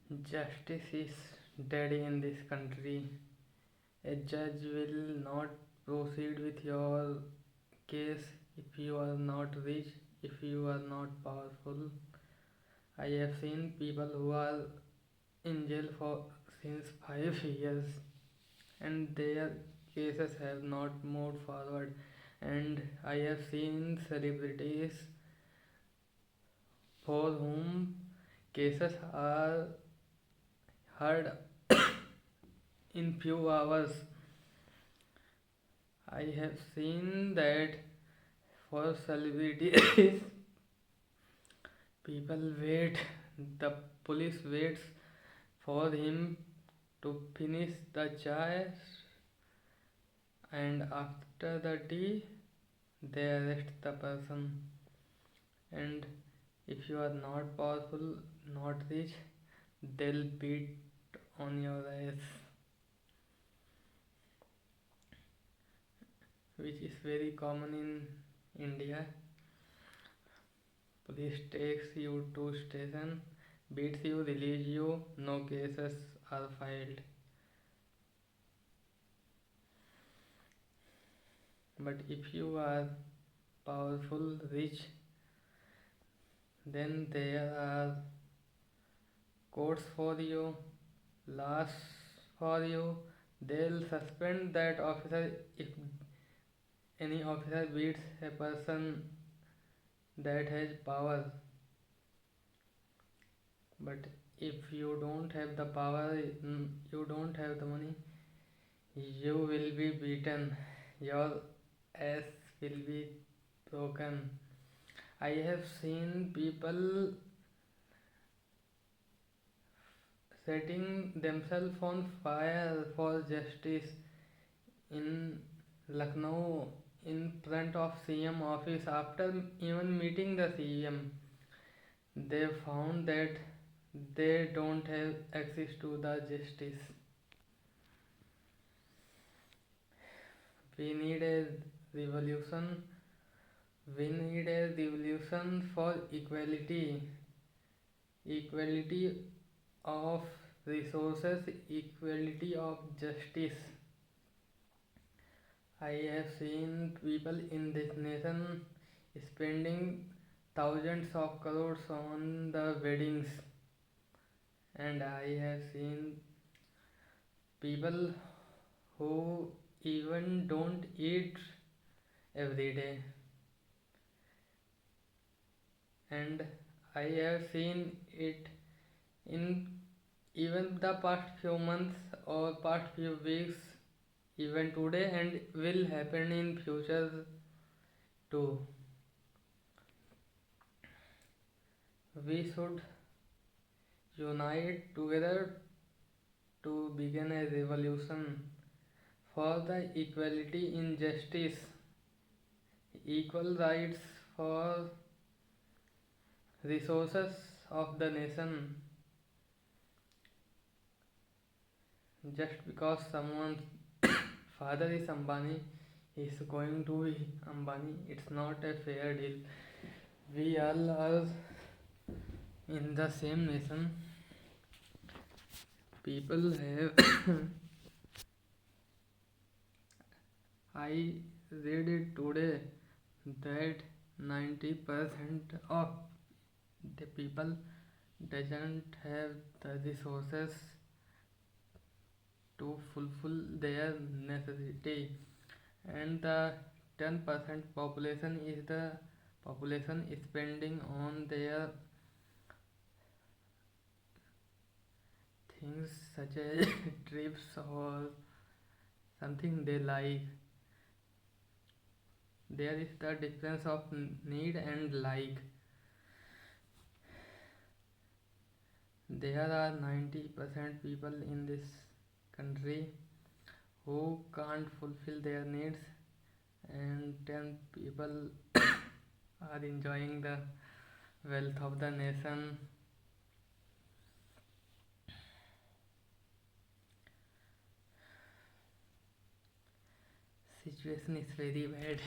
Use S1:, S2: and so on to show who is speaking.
S1: Justice is dead in this country. A judge will not proceed with your case if you are not rich, if you are not powerful. I have seen people who are in jail for since 5 years and their cases have not moved forward. And I have seen celebrities for whom cases are heard in few hours. I have seen that for celebrities, people wait, the police waits for him to finish the chai, and after the tea, they arrest the person. And if you are not powerful, not rich, they'll beat on your ass, which is very common in India. Police takes you to station, beats you, release you, no cases are filed. But if you are powerful, rich, then there are courts for you, laws for you. They'll suspend that officer if any officer beats a person that has power. But if you don't have the power, you don't have the money, you will be beaten. Your ass will be broken. I have seen people setting themselves on fire for justice in Lucknow in front of CM office after even meeting the CM. They found that they don't have access to the justice. We need a revolution. We need a revolution for equality. Equality of resources, equality of justice. I have seen people in this nation spending thousands of crores on the weddings, and I have seen people who even don't eat every day, and I have seen it in even the past few months or past few weeks, even today, and will happen in future too. We should unite together to begin a revolution for the equality in justice, equal rights for resources of the nation. Just because someone's father is Ambani, he is going to be Ambani. It's not a fair deal. We all are in the same nation. People have I read it today that 90% of the people doesn't have the resources to fulfill their necessity, and the 10% population is the population spending on their things such as trips or something they like. There is the difference of need and like. There are 90% people in this country who can't fulfill their needs, and 10 people are enjoying the wealth of the nation. Situation is very bad.